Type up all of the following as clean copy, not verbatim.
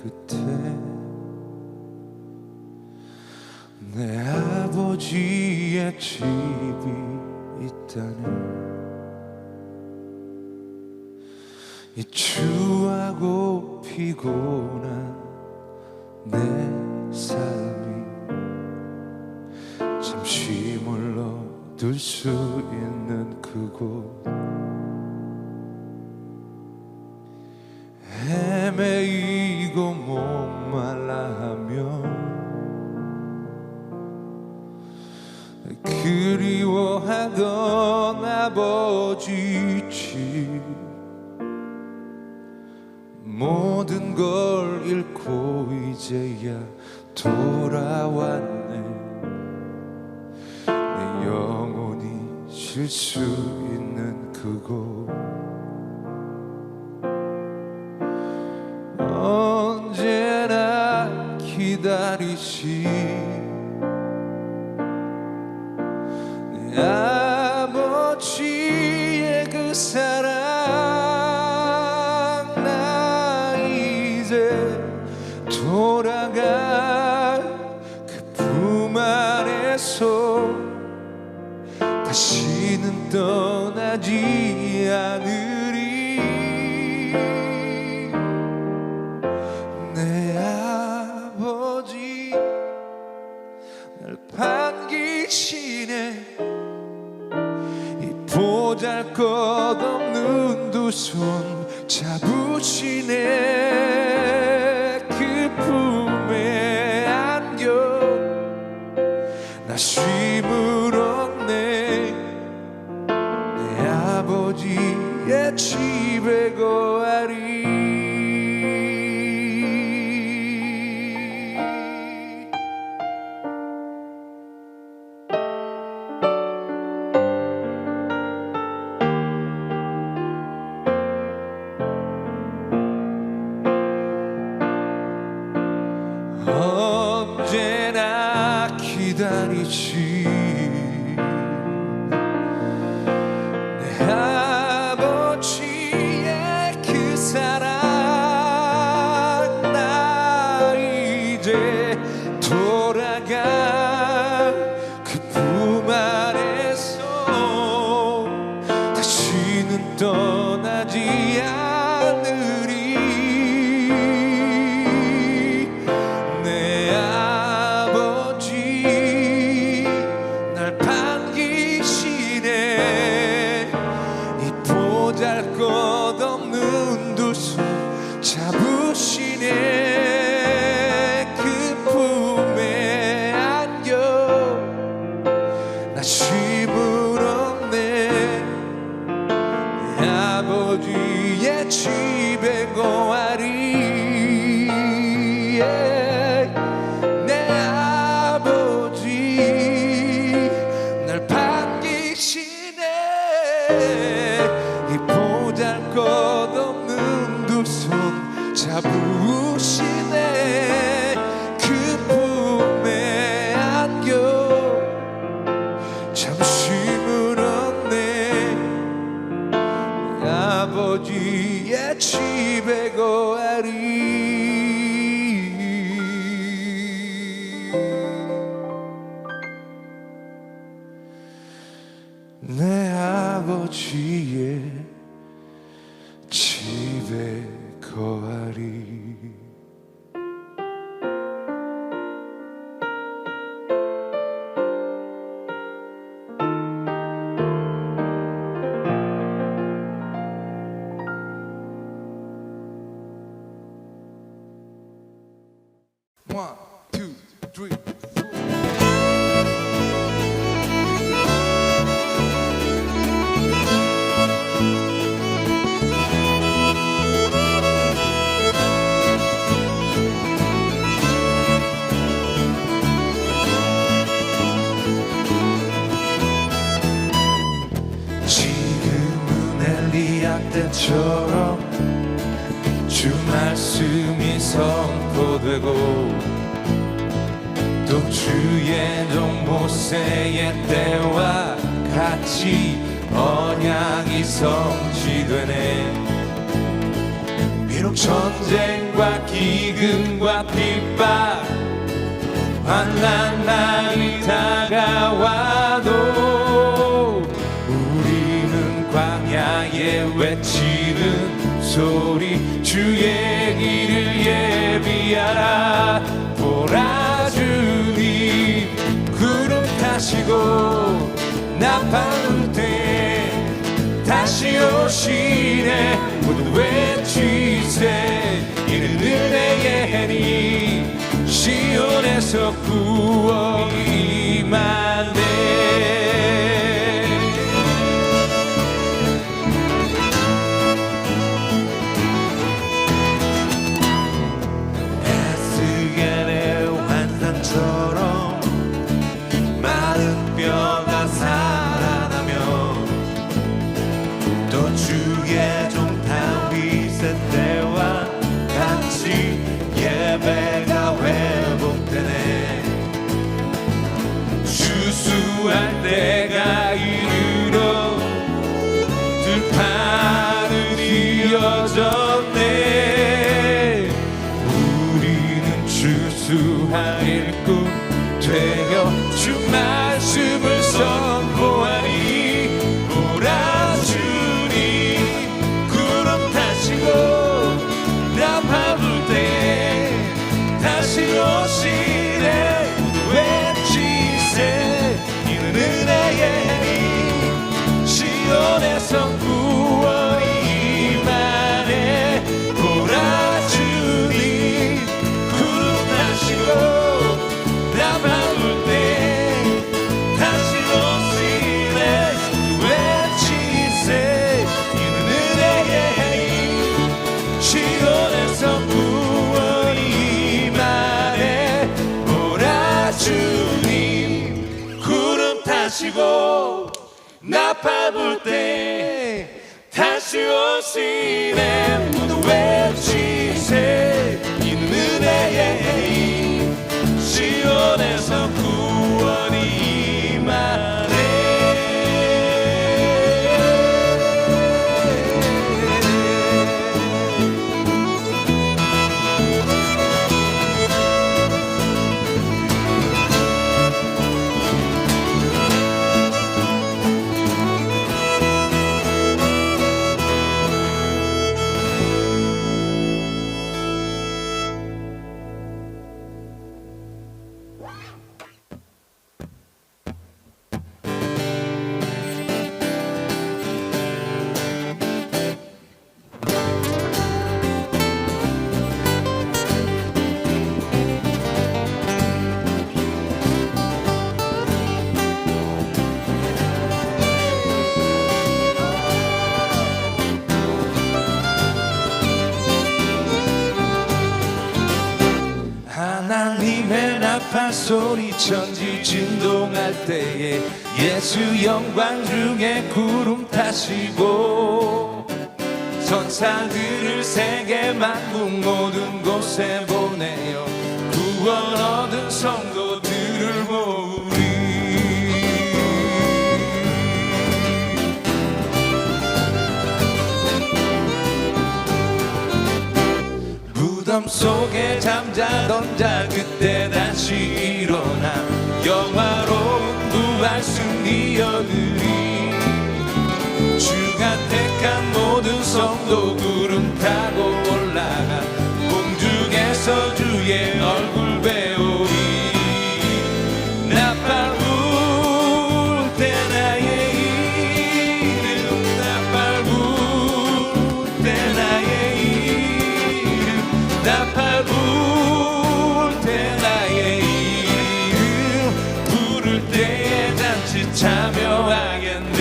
끝에 내 아버지의 집이 있다네. 이 추하고 피곤한 내 삶이 잠시 물러들 수 있는 그곳, 헤매이고 목말라하며 그리워하던 아버지 집, 모든 걸 잃고 이제야 돌아왔네. 내 영혼이 쉴 수 있는 그곳, 언제나 기다리시 내 아버지의 그 사랑, 나 이제 돌아갈 그 품 안에서 다시는 떠나지 않으리. 내 아버지 날 반기시네. 이 보잘것없는 두 손 잡으시네. 그 품에 안겨 나 쉼을 얻네. 내 아버지의 집에 거하리. 언제나 기다리시 내 아버지의 그 사랑, 나 이제 돌아갈 그 품 안에서 다시는 떠나지 않으리. 보잘것없는 두 손 잡으시네. 그 품에 안겨 나 쉼을 얻네. 내 아버지의 집에 거하리. 내 아버지 날 반기시네. 이 보잘것없는 두 손 잡으시네. 그 품에 안겨 잠심을 얻네. 내 아버지의 집에 거하리. 내 아버지의 집에 거하리. One, two, three. 때처럼 주 말씀이 선포되고 또 주의 종 모세의 때와 같이 언약이 성취되네. 비록 전쟁과 기근과 핍박 환난 날이 다가와도 우리는 광야에 외치는 소리 주의 길을 예비하라. 보라 주님 구름 타시고 나팔 때 다시 오시네. 모두 외치세 이는 은혜의 해니 시온에서 구원이 임하네. 에스겔의 환상처럼 마른 뼈가 살아나며 또 주의 종 다윗의 때와 같이 예배가 회복되네. 추수할 때가 이르러 들판은 이어졌네. 우리는 추수할 일꾼 되어 주 말씀을 선포하니. 보라 주님 구름 타시고 나팔 불 때 다시 오시네. 외치세 이는 은혜의 해니 시온에서 구원이 임하네. 보라 주님 구름 타시고 나팔 불 때 다시 오시네. 외치세 이는 은혜의 해니 시온에서 구원이 임하네. 보라 주님 구름 타시고 나팔 불 때 다시 오시네. 모두 외치세 이는 은혜의 해니 시온에서 구원이 임하네. 하나님의 나팔 소리 천지 진동할 때에 예수 영광 중에 구름 타시고 천사들을 세계 만국 모든 곳에 보내어 구원 얻은 성도들을 모으리. 무덤 속에 잠자던 자 그때 다시 일어나 영화로운 부활 승리 얻으리. 주가 택한 모든 성도 구름 타고 올라가 공중에서 주의 얼굴 배우리. 나팔 불 때 나의 이름 나팔 불 때 나의 이름 나팔 불 때 나의 이름 부를 때에 잔치 참여하겠네.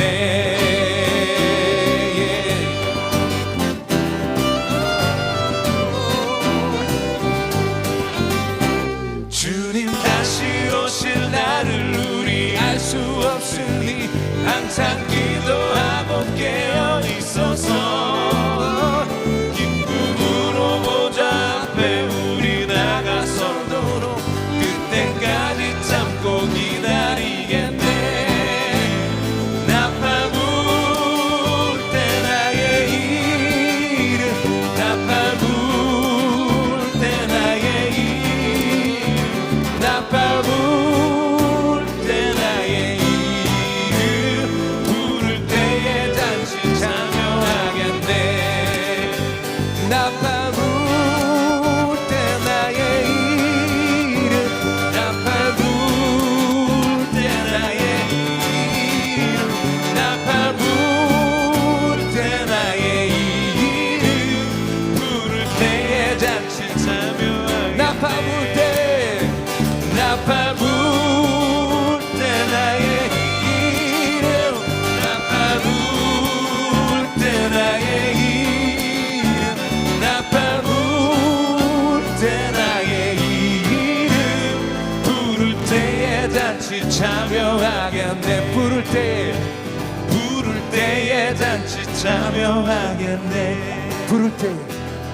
때에 잔치 참여하겠네.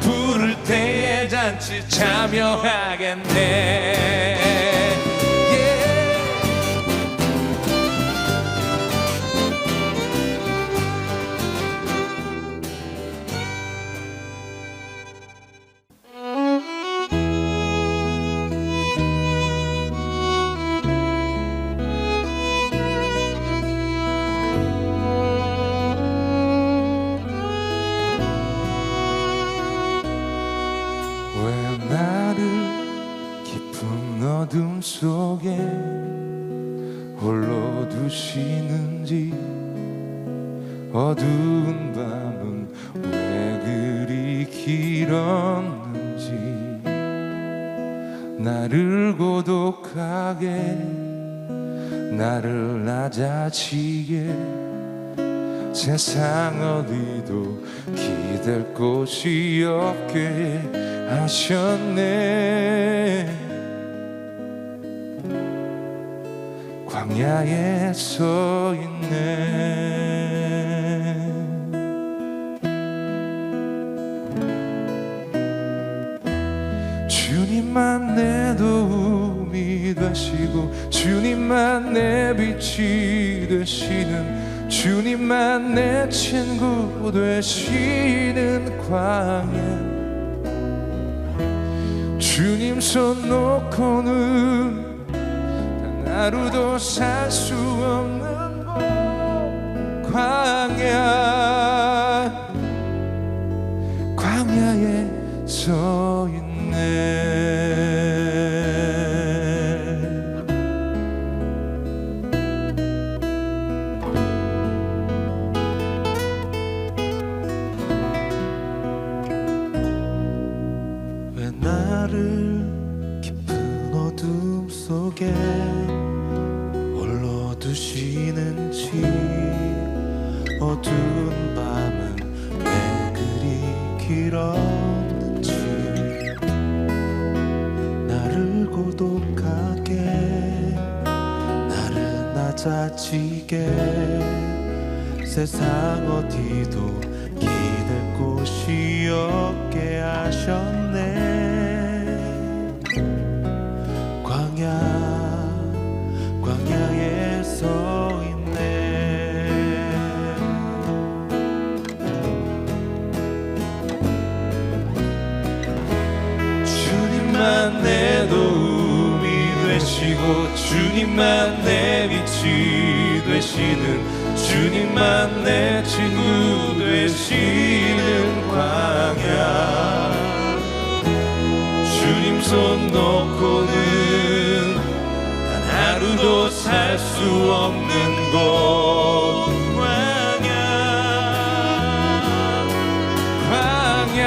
부를 때에 잔치 참여하겠네. 어둠 속에 홀로 두시는지 어두운 밤은 왜 그리 길었는지 나를 고독하게 나를 낮아지게 세상 어디도 기댈 곳이 없게 하셨네. 광야에 서 있네. 주님만 내 도움이 되시고 주님만 내 빛이 되시는 주님만 내 친구 되시는 광야. 주님 손 놓고는 하루도 살 수 없는 곳 광야. 광야에 서 있네. 왜 나를 깊은 어둠 속에 두시는지 어두운 밤은 왜 그리 길었는지 나를 고독하게 나를 낮아지게 세상 어디도 기댈 곳이 없게 하셨네. 광야에 서 있네. 주님만 내 도움이 되시고 주님만 내 빛이 되시는 주님만 내 친구 되시는 광야. 주님 손 놓고는 하루도 살 수 없는 곳 광야.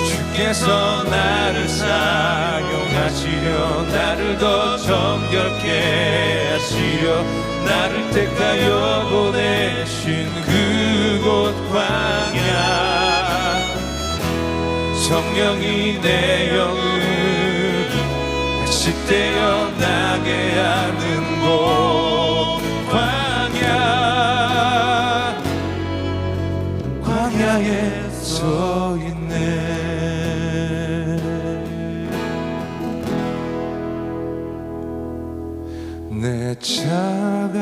주께서 나를 사용하시려 나를 더 정결케 하시려 나를 택하여 보내신 그곳 광야. 성령이 내 영을 다시 태어나게 하는 곳 광야. 광야에 서 있네. 내 차가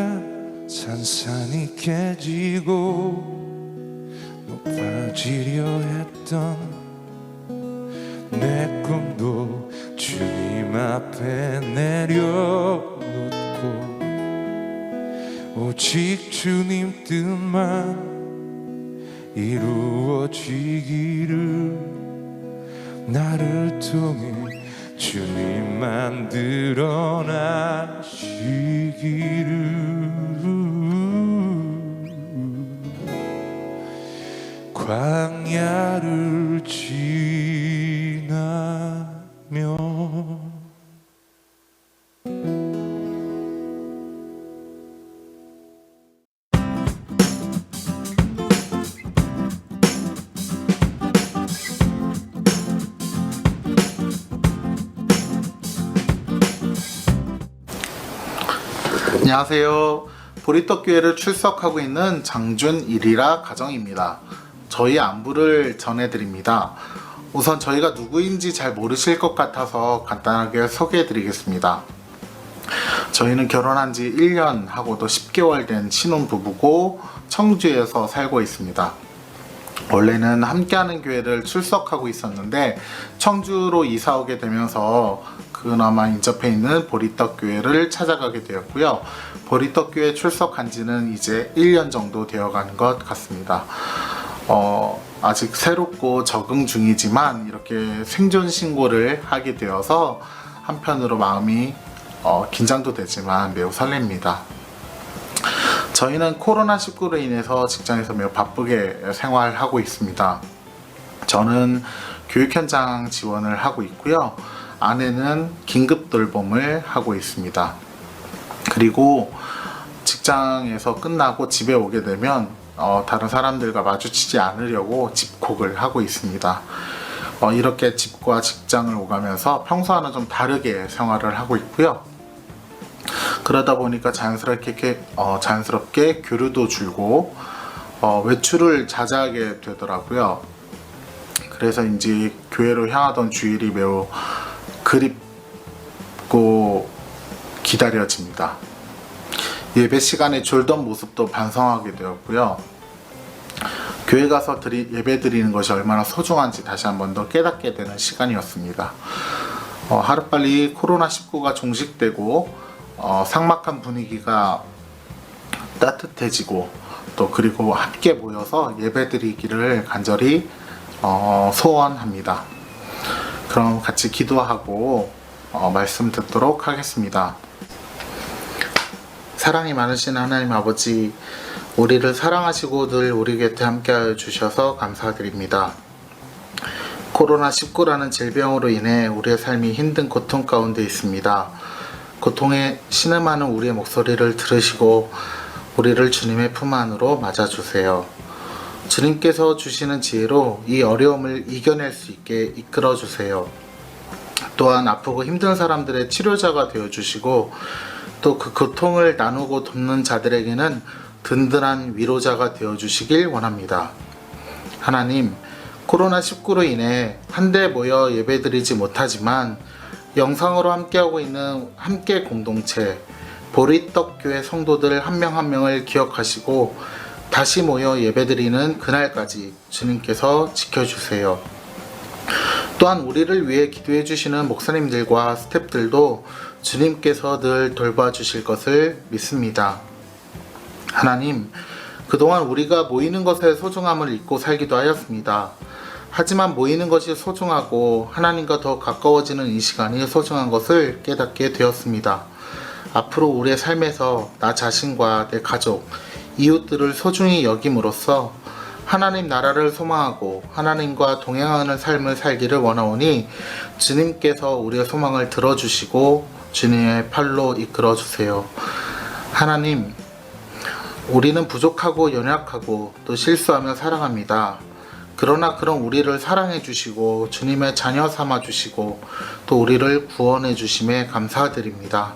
산산이 깨지고 높아지려 했던 내 꿈도 주님 앞에 내려놓고 오직 주님 뜻만 이루어지기를 나를 통해 주님만 드러나시기를. 광야를 지나며 안녕하세요. 보리떡교회를 출석하고 있는 장준일이라 가정입니다. 저희 안부를 전해드립니다. 우선 저희가 누구인지 잘 모르실 것 같아서 간단하게 소개해드리겠습니다. 저희는 결혼한 지 1년 하고도 10개월 된 신혼부부고 청주에서 살고 있습니다. 원래는 함께하는 교회를 출석하고 있었는데 청주로 이사 오게 되면서 그나마 인접해 있는 보리떡 교회를 찾아가게 되었고요. 보리떡 교회 출석한 지는 이제 1년 정도 되어가는 것 같습니다. 아직 새롭고 적응 중이지만 이렇게 생존 신고를 하게 되어서 한편으로 마음이 긴장도 되지만 매우 설렙니다. 저희는 코로나19로 인해서 직장에서 매우 바쁘게 생활하고 있습니다. 저는 교육 현장 지원을 하고 있고요. 아내는 긴급 돌봄을 하고 있습니다. 그리고 직장에서 끝나고 집에 오게 되면 다른 사람들과 마주치지 않으려고 집콕을 하고 있습니다. 이렇게 집과 직장을 오가면서 평소와는 좀 다르게 생활을 하고 있고요. 그러다 보니까 자연스럽게 교류도 줄고 외출을 자제하게 되더라고요. 그래서 이제 교회로 향하던 주일이 매우 그립고 기다려집니다. 예배 시간에 졸던 모습도 반성하게 되었고요. 교회 가서 예배 드리는 것이 얼마나 소중한지 다시 한 번 더 깨닫게 되는 시간이었습니다. 하루빨리 코로나19가 종식되고 삭막한 분위기가 따뜻해지고 또 그리고 함께 모여서 예배 드리기를 간절히 소원합니다. 그럼 같이 기도하고 말씀 듣도록 하겠습니다. 사랑이 많으신 하나님 아버지, 우리를 사랑하시고 늘 우리 곁에 함께하여 주셔서 감사드립니다. 코로나19라는 질병으로 인해 우리의 삶이 힘든 고통 가운데 있습니다. 고통에 신음하는 우리의 목소리를 들으시고 우리를 주님의 품 안으로 맞아주세요. 주님께서 주시는 지혜로 이 어려움을 이겨낼 수 있게 이끌어주세요. 또한 아프고 힘든 사람들의 치료자가 되어주시고 또 그 고통을 나누고 돕는 자들에게는 든든한 위로자가 되어주시길 원합니다. 하나님, 코로나19로 인해 한데 모여 예배드리지 못하지만 영상으로 함께하고 있는 함께 공동체 보리떡교회 성도들 한 명 한 명을 기억하시고 다시 모여 예배드리는 그날까지 주님께서 지켜주세요. 또한 우리를 위해 기도해 주시는 목사님들과 스태프들도 주님께서 늘 돌봐주실 것을 믿습니다. 하나님, 그동안 우리가 모이는 것의 소중함을 잊고 살기도 하였습니다. 하지만 모이는 것이 소중하고 하나님과 더 가까워지는 이 시간이 소중한 것을 깨닫게 되었습니다. 앞으로 우리의 삶에서 나 자신과 내 가족, 이웃들을 소중히 여김으로써 하나님 나라를 소망하고 하나님과 동행하는 삶을 살기를 원하오니 주님께서 우리의 소망을 들어주시고 주님의 팔로 이끌어주세요. 하나님, 우리는 부족하고 연약하고 또 실수하며 살아갑니다. 그러나 그런 우리를 사랑해 주시고 주님의 자녀 삼아 주시고 또 우리를 구원해 주심에 감사드립니다.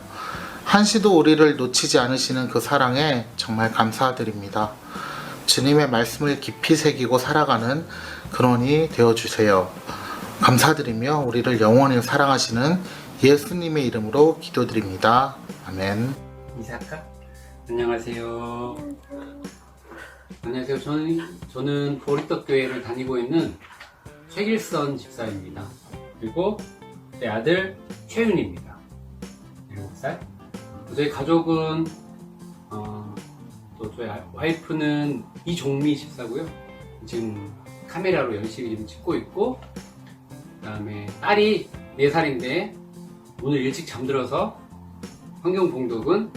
한시도 우리를 놓치지 않으시는 그 사랑에 정말 감사드립니다. 주님의 말씀을 깊이 새기고 살아가는 그런이 되어주세요. 감사드리며 우리를 영원히 사랑하시는 예수님의 이름으로 기도드립니다. 아멘. 인사할까? 안녕하세요. 안녕하세요. 저는 보리떡 교회를 다니고 있는 최길선 집사입니다. 그리고 제 아들 최윤입니다. 7살. 저희 가족은 또 저희 와이프는 이종미 집사고요. 지금 카메라로 열심히 지금 찍고 있고, 그 다음에 딸이 4살인데 오늘 일찍 잠들어서 성경 봉독은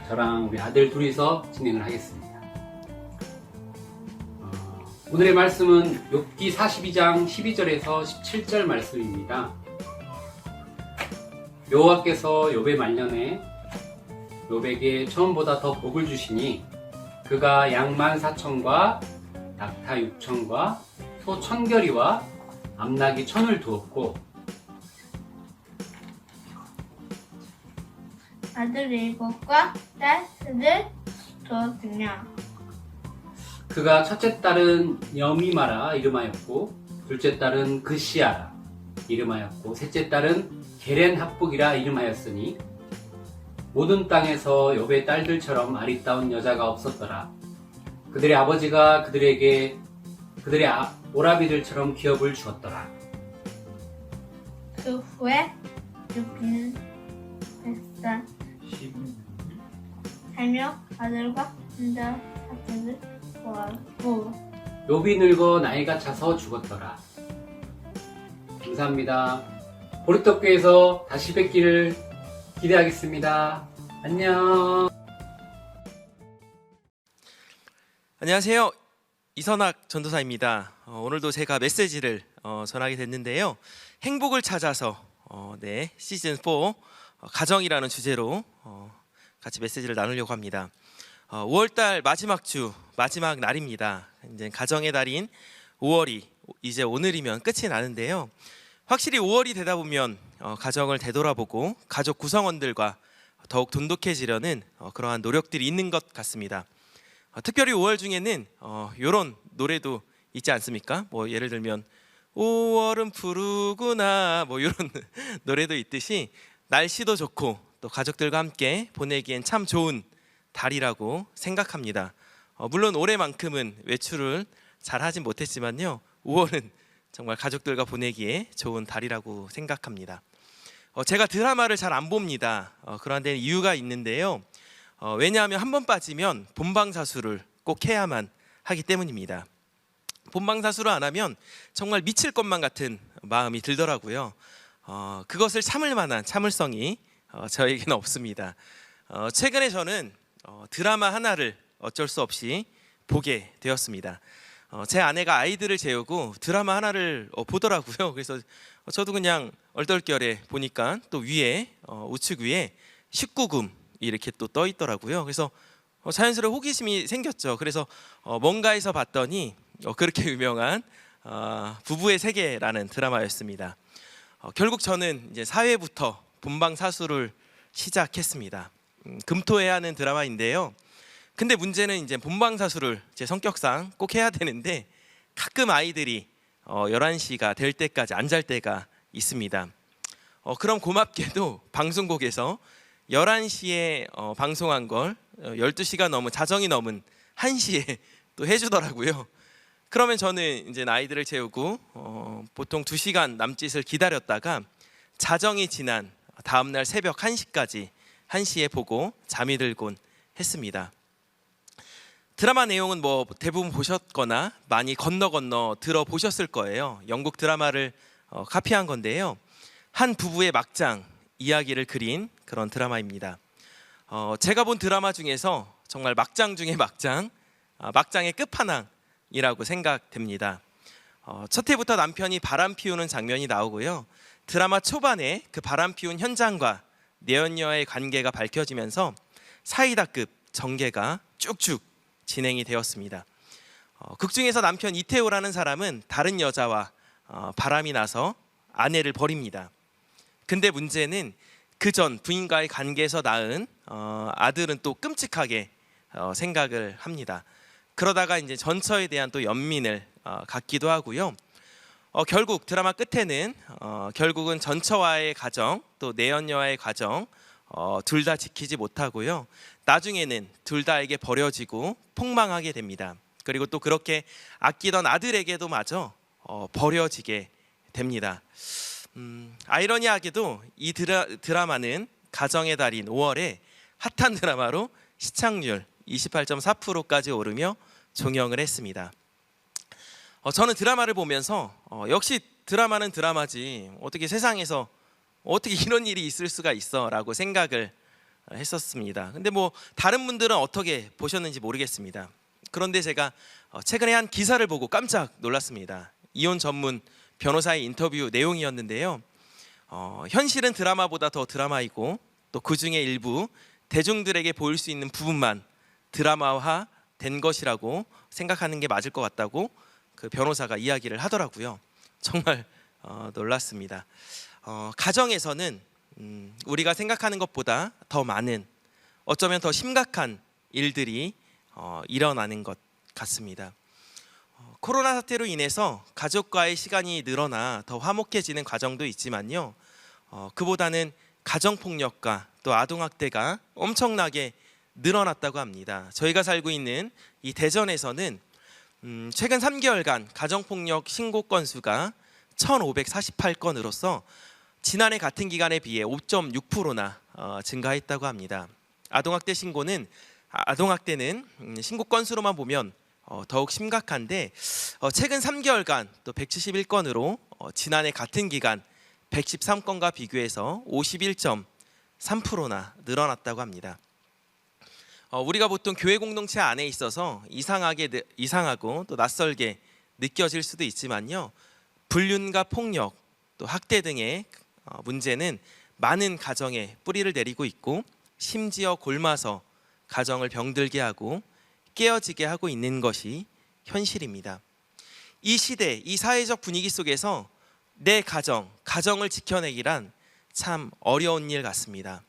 저랑 우리 아들 둘이서 진행을 하겠습니다. 오늘의 말씀은 욥기 42장 12절에서 17절 말씀입니다. 여호와께서 욥의 말년에 욥에게 처음보다 더 복을 주시니 그가 양 14,000과 낙타 6,000과 소 1,000결이와 암나귀 1,000을 두었고 아들 7과 딸 2들 두었으며 그가 첫째 딸은 여미마라 이름하였고 둘째 딸은 그시아라 이름하였고 셋째 딸은 게렌합북이라 이름하였으니 모든 땅에서 욥의 딸들처럼 아리따운 여자가 없었더라. 그들의 아버지가 그들에게 그들의 오라비들처럼 기업을 주었더라. 그 후에 욥은 100살 살며 아들과 손자 사택을 보았고 욥이 늙어 나이가 차서 죽었더라. 감사합니다. 보리떡교에서 다시 뵙기를 기대하겠습니다. 안녕. 안녕하세요. 이선학 전도사입니다. 오늘도 제가 메시지를 전하게 됐는데요. 행복을 찾아서 네, 시즌 4 가정이라는 주제로 같이 메시지를 나누려고 합니다. 5월달 마지막 주 마지막 날입니다. 이제 가정의 달인 5월이 이제 오늘이면 끝이 나는데요. 확실히 5월이 되다 보면 가정을 되돌아보고 가족 구성원들과 더욱 돈독해지려는 그러한 노력들이 있는 것 같습니다. 특별히 5월 중에는 이런 노래도 있지 않습니까? 뭐 예를 들면 5월은 푸르구나 뭐 이런 노래도 있듯이 날씨도 좋고 또 가족들과 함께 보내기엔 참 좋은 달이라고 생각합니다. 물론 올해만큼은 외출을 잘 하진 못했지만요. 5월은 정말 가족들과 보내기에 좋은 달이라고 생각합니다. 제가 드라마를 잘 안 봅니다. 그런 데는 이유가 있는데요. 왜냐하면 한 번 빠지면 본방사수를 꼭 해야만 하기 때문입니다. 본방사수를 안 하면 정말 미칠 것만 같은 마음이 들더라고요. 그것을 참을 만한 참을성이 저에게는 없습니다. 최근에 저는 드라마 하나를 어쩔 수 없이 보게 되었습니다. 제 아내가 아이들을 재우고 드라마 하나를 보더라고요. 그래서 저도 그냥 얼떨결에 보니까 또 위에 우측 위에 19금 이렇게 또 떠 있더라고요. 그래서 자연스레 호기심이 생겼죠. 그래서 뭔가에서 봤더니 그렇게 유명한 부부의 세계라는 드라마였습니다. 결국 저는 이제 4회부터 본방사수를 시작했습니다. 금토해야 하는 드라마인데요. 근데 문제는 이제 본방사수를 제 성격상 꼭 해야 되는데 가끔 아이들이 11시가 될 때까지 안 잘 때가 있습니다. 그럼 고맙게도 방송국에서 11시에 방송한 걸 12시가 넘은 자정이 넘은 1시에 또 해주더라고요. 그러면 저는 이제 아이들을 재우고 보통 2시간 남짓을 기다렸다가 자정이 지난 다음날 새벽 1시까지 1시에 보고 잠이 들곤 했습니다. 드라마 내용은 뭐 대부분 보셨거나 많이 건너 들어보셨을 거예요. 영국 드라마를 카피한 건데요. 한 부부의 막장 이야기를 그린 그런 드라마입니다. 제가 본 드라마 중에서 정말 막장 중에 막장, 막장의 끝판왕이라고 생각됩니다. 첫 회부터 남편이 바람 피우는 장면이 나오고요. 드라마 초반에 그 바람 피운 현장과 내연녀의 관계가 밝혀지면서 사이다급 전개가 쭉쭉 진행이 되었습니다. 극 중에서 남편 이태호라는 사람은 다른 여자와 바람이 나서 아내를 버립니다. 근데 문제는 그 전 부인과의 관계에서 낳은 아들은 또 끔찍하게 생각을 합니다. 그러다가 이제 전처에 대한 또 연민을 갖기도 하고요. 결국 드라마 끝에는 결국은 전처와의 가정 또 내연녀와의 가정 둘 다 지키지 못하고요. 나중에는 둘 다에게 버려지고 폭망하게 됩니다. 그리고 또 그렇게 아끼던 아들에게도 마저 버려지게 됩니다. 아이러니하게도 이 드라마는 가정의 달인 5월에 핫한 드라마로 시청률 28.4%까지 오르며 종영을 했습니다. 저는 드라마를 보면서 역시 드라마는 드라마지 어떻게 세상에서 어떻게 이런 일이 있을 수가 있어 라고 생각을 했었습니다. 근데 뭐 다른 분들은 어떻게 보셨는지 모르겠습니다. 그런데 제가 최근에 한 기사를 보고 깜짝 놀랐습니다. 이혼 전문 변호사의 인터뷰 내용이었는데요. 현실은 드라마보다 더 드라마이고 또 그 중에 일부 대중들에게 보일 수 있는 부분만 드라마화 된 것이라고 생각하는 게 맞을 것 같다고 그 변호사가 이야기를 하더라고요. 정말 놀랐습니다. 가정에서는 우리가 생각하는 것보다 더 많은, 어쩌면 더 심각한 일들이 일어나는 것 같습니다. 코로나 사태로 인해서 가족과의 시간이 늘어나 더 화목해지는 과정도 있지만요. 그보다는 가정폭력과 또 아동학대가 엄청나게 늘어났다고 합니다. 저희가 살고 있는 이 대전에서는 최근 3개월간 가정폭력 신고 건수가 1,548건으로서 지난해 같은 기간에 비해 5.6%나 증가했다고 합니다. 아동학대는 신고 건수로만 보면 더욱 심각한데 최근 3개월간 또 171건으로 지난해 같은 기간 113건과 비교해서 51.3%나 늘어났다고 합니다. 우리가 보통 교회 공동체 안에 있어서 이상하고 또 낯설게 느껴질 수도 있지만요. 불륜과 폭력, 또 학대 등의 문제는 많은 가정에 뿌리를 내리고 있고 심지어 골마서 가정을 병들게 하고 깨어지게 하고 있는 것이 현실입니다. 이 시대, 이 사회적 분위기 속에서 내 가정을 지켜내기란 참 어려운 일 같습니다.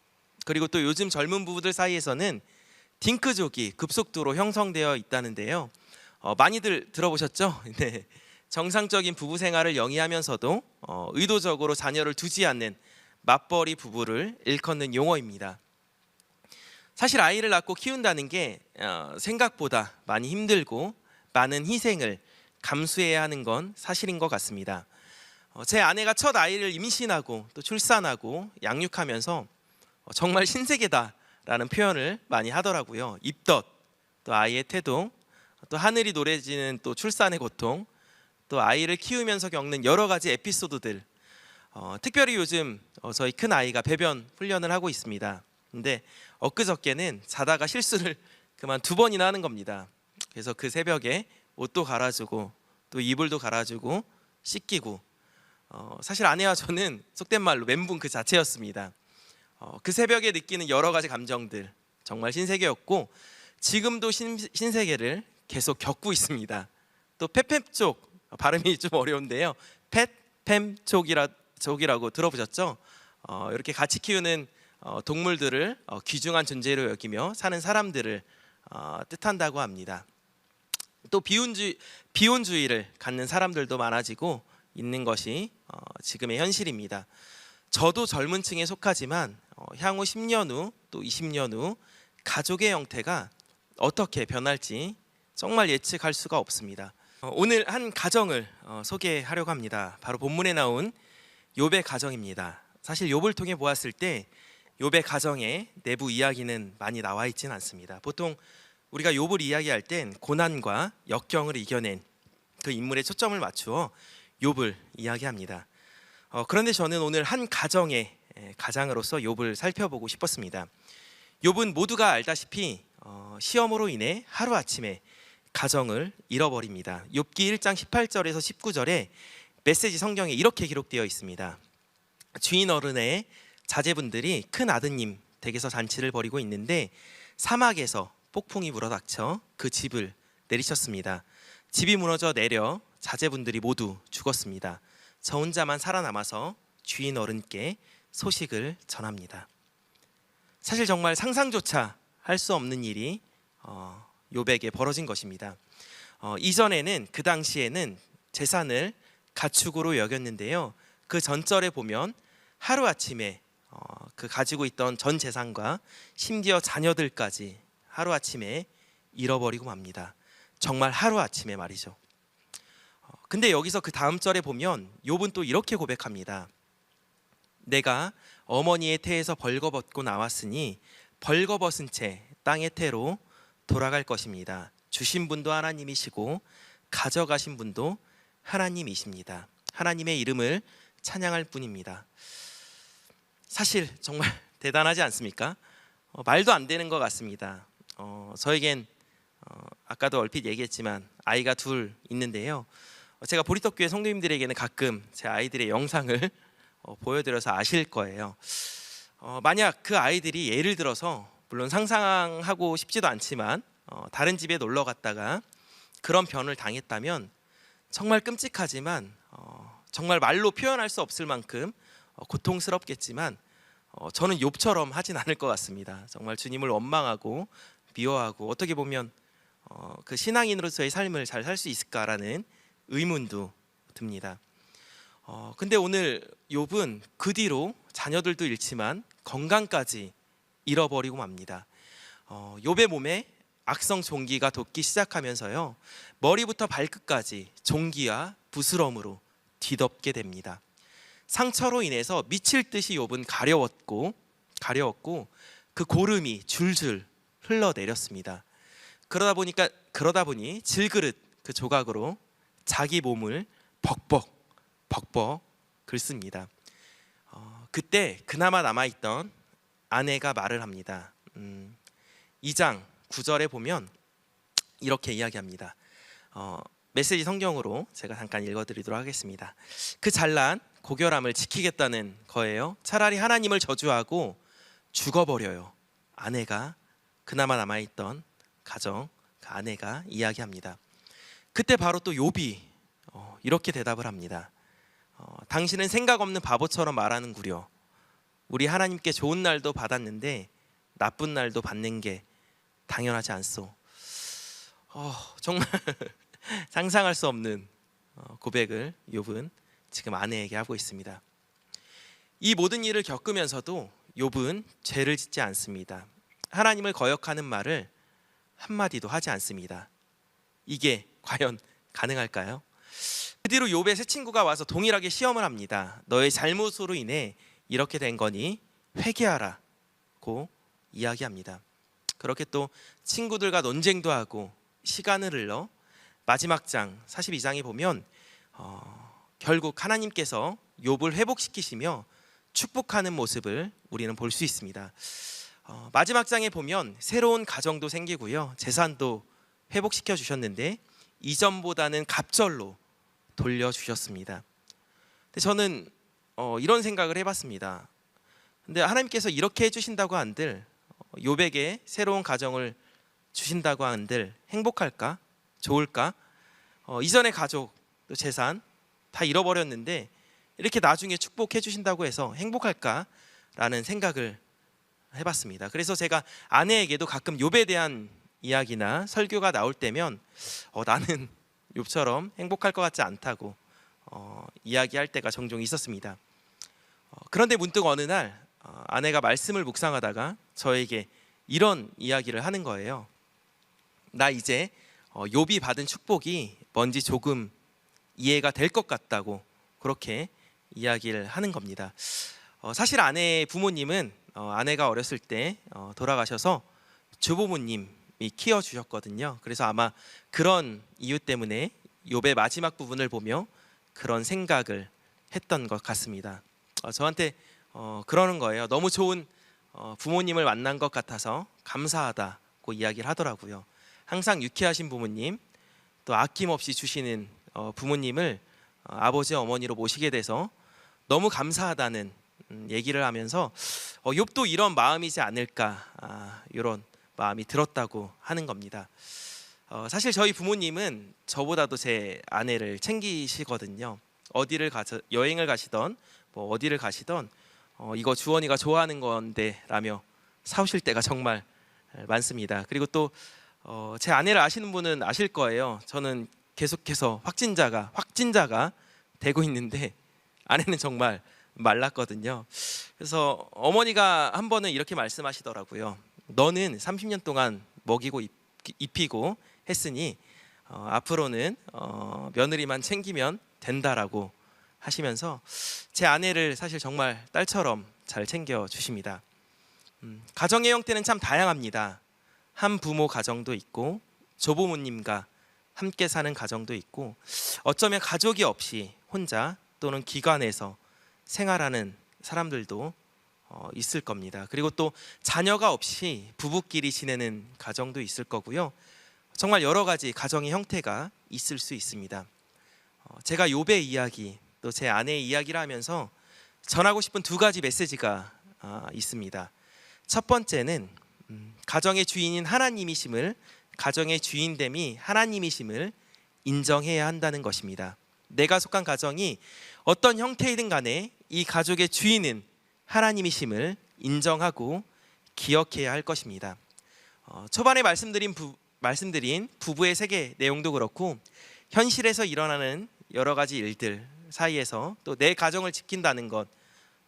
그리고 또 요즘 젊은 부부들 사이에서는 딩크족이 급속도로 형성되어 있다는데요. 많이들 들어보셨죠? 네. 정상적인 부부 생활을 영위하면서도 의도적으로 자녀를 두지 않는 맞벌이 부부를 일컫는 용어입니다. 사실 아이를 낳고 키운다는 게 생각보다 많이 힘들고 많은 희생을 감수해야 하는 건 사실인 것 같습니다. 제 아내가 첫 아이를 임신하고 또 출산하고 양육하면서 정말 신세계다라는 표현을 많이 하더라고요. 입덧, 또 아이의 태동, 또 하늘이 노래지는 또 출산의 고통, 또 아이를 키우면서 겪는 여러 가지 에피소드들. 특별히 요즘 저희 큰 아이가 배변 훈련을 하고 있습니다. 근데 엊그저께는 자다가 실수를 그만 2번이나 하는 겁니다. 그래서 그 새벽에 옷도 갈아주고 또 이불도 갈아주고 씻기고 사실 아내와 저는 속된 말로 멘붕 그 자체였습니다. 그 새벽에 느끼는 여러 가지 감정들 정말 신세계였고 지금도 신세계를 계속 겪고 있습니다. 또 펫팸족 발음이 좀 어려운데요. 펫팸족이라고 들어보셨죠? 이렇게 같이 키우는 동물들을 귀중한 존재로 여기며 사는 사람들을 뜻한다고 합니다. 또 비혼주의를 갖는 사람들도 많아지고 있는 것이 지금의 현실입니다. 저도 젊은 층에 속하지만 향후 10년 후 또 20년 후 가족의 형태가 어떻게 변할지 정말 예측할 수가 없습니다. 오늘 한 가정을 소개하려고 합니다. 바로 본문에 나온 욥의 가정입니다. 사실 욥을 통해 보았을 때 욥의 가정의 내부 이야기는 많이 나와 있지는 않습니다. 보통 우리가 욥을 이야기할 땐 고난과 역경을 이겨낸 그 인물에 초점을 맞추어 욥을 이야기합니다. 그런데 저는 오늘 한 가정의 가장으로서 욥을 살펴보고 싶었습니다. 욥은 모두가 알다시피 시험으로 인해 하루아침에 가정을 잃어버립니다. 욥기 1장 18절에서 19절에 메시지 성경에 이렇게 기록되어 있습니다. 주인 어른의 자제분들이 큰 아드님 댁에서 잔치를 벌이고 있는데 사막에서 폭풍이 불어닥쳐 그 집을 내리쳤습니다. 집이 무너져 내려 자제분들이 모두 죽었습니다. 저 혼자만 살아남아서 주인 어른께 소식을 전합니다. 사실 정말 상상조차 할 수 없는 일이 욥에게 벌어진 것입니다. 이전에는 그 당시에는 재산을 가축으로 여겼는데요. 그 전절에 보면 하루아침에 그 가지고 있던 전 재산과 심지어 자녀들까지 하루아침에 잃어버리고 맙니다. 정말 하루아침에 말이죠. 근데 여기서 그 다음 절에 보면 욥은 또 이렇게 고백합니다. 내가 어머니의 태에서 벌거벗고 나왔으니 벌거벗은 채 땅의 태로 돌아갈 것입니다. 주신 분도 하나님이시고 가져가신 분도 하나님이십니다. 하나님의 이름을 찬양할 뿐입니다. 사실 정말 대단하지 않습니까? 말도 안 되는 것 같습니다. 저에겐 아까도 얼핏 얘기했지만 아이가 둘 있는데요. 제가 보리떡교회 성도님들에게는 가끔 제 아이들의 영상을 보여드려서 아실 거예요. 만약 그 아이들이 예를 들어서 물론 상상하고 싶지도 않지만 다른 집에 놀러 갔다가 그런 변을 당했다면 정말 끔찍하지만 정말 말로 표현할 수 없을 만큼 고통스럽겠지만 저는 욥처럼 하진 않을 것 같습니다. 정말 주님을 원망하고 미워하고 어떻게 보면 그 신앙인으로서의 삶을 잘 살 수 있을까라는 의문도 듭니다. 근데 오늘 욥은 그 뒤로 자녀들도 잃지만 건강까지 잃어버리고 맙니다. 욥의 몸에 악성 종기가 돋기 시작하면서요, 머리부터 발끝까지 종기와 부스럼으로 뒤덮게 됩니다. 상처로 인해서 미칠 듯이 욥은 가려웠고 그 고름이 줄줄 흘러내렸습니다. 그러다 보니 질그릇 그 조각으로 자기 몸을 벅벅 긁습니다. 그때 그나마 남아있던 아내가 말을 합니다. 2장 9절에 보면 이렇게 이야기합니다. 메시지 성경으로 제가 잠깐 읽어드리도록 하겠습니다. 그 잘난 고결함을 지키겠다는 거예요. 차라리 하나님을 저주하고 죽어버려요. 아내가, 그나마 남아있던 가정, 그 아내가 이야기합니다. 그때 바로 또 욥이 이렇게 대답을 합니다. 당신은 생각 없는 바보처럼 말하는구려. 우리 하나님께 좋은 날도 받았는데 나쁜 날도 받는 게 당연하지 않소. 정말 상상할 수 없는 고백을 욥은 지금 아내에게 하고 있습니다. 이 모든 일을 겪으면서도 욥은 죄를 짓지 않습니다. 하나님을 거역하는 말을 한마디도 하지 않습니다. 이게 과연 가능할까요? 그 뒤로 욥의 새 친구가 와서 동일하게 시험을 합니다. 너의 잘못으로 인해 이렇게 된 거니 회개하라고 이야기합니다. 그렇게 또 친구들과 논쟁도 하고 시간을 흘러 마지막 장 42장에 보면 결국 하나님께서 욥을 회복시키시며 축복하는 모습을 우리는 볼 수 있습니다. 마지막 장에 보면 새로운 가정도 생기고요, 재산도 회복시켜 주셨는데 이전보다는 갑절로 돌려주셨습니다. 근데 저는 이런 생각을 해봤습니다. 근데 하나님께서 이렇게 해주신다고 한들, 욥에게 새로운 가정을 주신다고 한들 행복할까? 좋을까? 이전의 가족, 또 재산 다 잃어버렸는데 이렇게 나중에 축복해 주신다고 해서 행복할까라는 생각을 해봤습니다. 그래서 제가 아내에게도 가끔 욥에 대한 이야기나 설교가 나올 때면 나는 욥처럼 행복할 것 같지 않다고 이야기할 때가 종종 있었습니다. 그런데 문득 어느 날 아내가 말씀을 묵상하다가 저에게 이런 이야기를 하는 거예요. 나 이제 욥이 받은 축복이 뭔지 조금 이해가 될 것 같다고 그렇게 이야기를 하는 겁니다. 사실 아내의 부모님은 아내가 어렸을 때 돌아가셔서 주부모님이 키워주셨거든요. 그래서 아마 그런 이유 때문에 욥의 마지막 부분을 보며 그런 생각을 했던 것 같습니다. 저한테 그러는 거예요. 너무 좋은 부모님을 만난 것 같아서 감사하다고 이야기를 하더라고요. 항상 유쾌하신 부모님, 또 아낌없이 주시는 부모님을 아버지 어머니로 모시게 돼서 너무 감사하다는 얘기를 하면서 욥도 이런 마음이지 않을까, 이런 마음이 들었다고 하는 겁니다. 사실 저희 부모님은 저보다도 제 아내를 챙기시거든요. 어디를 가서 여행을 가시던 뭐 어디를 가시던 이거 주원이가 좋아하는 건데 라며 사오실 때가 정말 많습니다. 그리고 또 제 아내를 아시는 분은 아실 거예요. 저는 계속해서 확진자가 되고 있는데 아내는 정말 말랐거든요. 그래서 어머니가 한 번은 이렇게 말씀하시더라고요. 너는 30년 동안 먹이고 입히고 했으니 앞으로는 며느리만 챙기면 된다라고 하시면서 제 아내를 사실 정말 딸처럼 잘 챙겨 주십니다. 가정의 형태는 참 다양합니다. 한 부모 가정도 있고 조부모님과 함께 사는 가정도 있고 어쩌면 가족이 없이 혼자 또는 기관에서 생활하는 사람들도 있을 겁니다. 그리고 또 자녀가 없이 부부끼리 지내는 가정도 있을 거고요. 정말 여러 가지 가정의 형태가 있을 수 있습니다. 제가 욥의 이야기 또 제 아내의 이야기를 하면서 전하고 싶은 두 가지 메시지가 있습니다. 첫 번째는 가정의 주인인 하나님이심을, 가정의 주인됨이 하나님이심을 인정해야 한다는 것입니다. 내가 속한 가정이 어떤 형태이든 간에 이 가족의 주인은 하나님이심을 인정하고 기억해야 할 것입니다. 초반에 말씀드린 부부의 세계 내용도 그렇고 현실에서 일어나는 여러 가지 일들 사이에서 또 내 가정을 지킨다는 것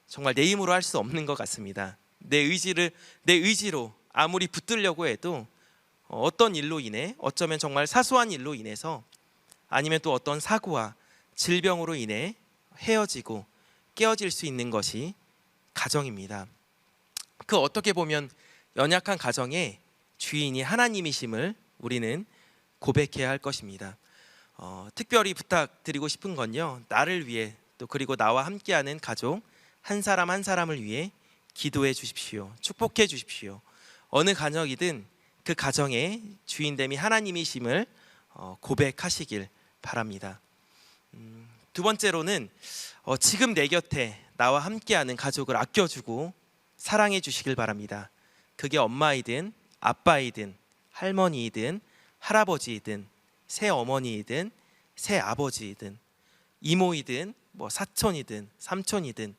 정말 내 힘으로 할 수 없는 것 같습니다. 내 의지로 아무리 붙들려고 해도 어떤 일로 인해 어쩌면 정말 사소한 일로 인해서 아니면 또 어떤 사고와 질병으로 인해 헤어지고 깨어질 수 있는 것이 가정입니다. 그 어떻게 보면 연약한 가정의 주인이 하나님이심을 우리는 고백해야 할 것입니다. 특별히 부탁드리고 싶은 건요, 나를 위해 또 그리고 나와 함께하는 가족 한 사람 한 사람을 위해 기도해 주십시오. 축복해 주십시오. 어느 가정이든 그 가정의 주인됨이 하나님이심을 고백하시길 바랍니다. 두 번째로는 지금 내 곁에 나와 함께하는 가족을 아껴주고 사랑해 주시길 바랍니다. 그게 엄마이든 아빠이든 할머니이든 할아버지이든 새어머니이든 새아버지이든 이모이든 사촌이든 삼촌이든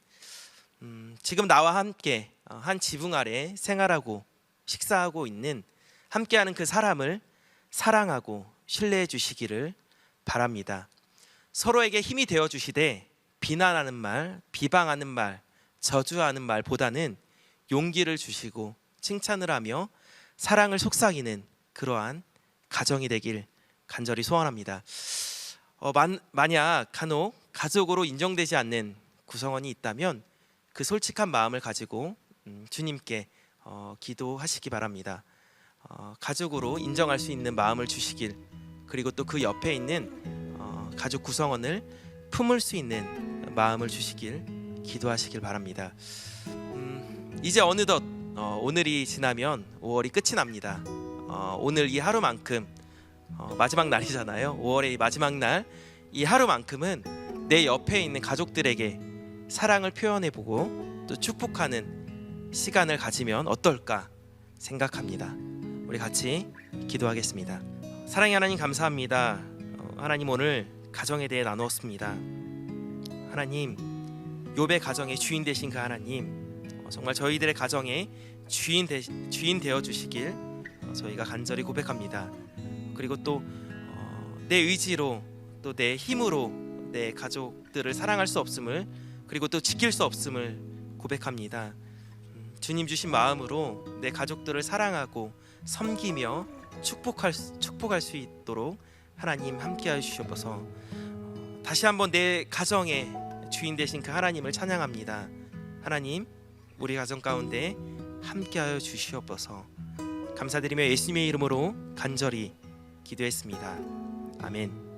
지금 나와 함께 한 지붕 아래 생활하고 식사하고 있는 함께하는 그 사람을 사랑하고 신뢰해 주시기를 바랍니다. 서로에게 힘이 되어 주시되 비난하는 말, 비방하는 말, 저주하는 말보다는 용기를 주시고 칭찬을 하며 사랑을 속삭이는 그러한 가정이 되길 간절히 소원합니다. 만약 간혹 가족으로 인정되지 않는 구성원이 있다면 그 솔직한 마음을 가지고 주님께 기도하시기 바랍니다. 가족으로 인정할 수 있는 마음을 주시길, 그리고 또 그 옆에 있는 가족 구성원을 품을 수 있는 마음을 주시길 기도하시길 바랍니다. 이제 어느덧 오늘이 지나면 5월이 끝이 납니다. 오늘 이 하루만큼 마지막 날이잖아요. 5월의 이 마지막 날, 이 하루만큼은 내 옆에 있는 가족들에게 사랑을 표현해보고 또 축복하는 시간을 가지면 어떨까 생각합니다. 우리 같이 기도하겠습니다. 사랑의 하나님, 감사합니다. 하나님, 오늘 가정에 대해 나누었습니다. 하나님, 욥의 가정의 주인 되신 그 하나님, 정말 저희들의 가정의 주인 되어 주시길 저희가 간절히 고백합니다. 그리고 또 내 의지로 또 내 힘으로 내 가족들을 사랑할 수 없음을, 그리고 또 지킬 수 없음을 고백합니다. 주님 주신 마음으로 내 가족들을 사랑하고 섬기며 축복할 수 있도록 하나님 함께하여 주시옵소서. 다시 한번 내 가정의 주인 되신 그 하나님을 찬양합니다. 하나님, 우리 가정 가운데 함께하여 주시옵소서. 감사드리며 예수님의 이름으로 간절히 기도했습니다. 아멘.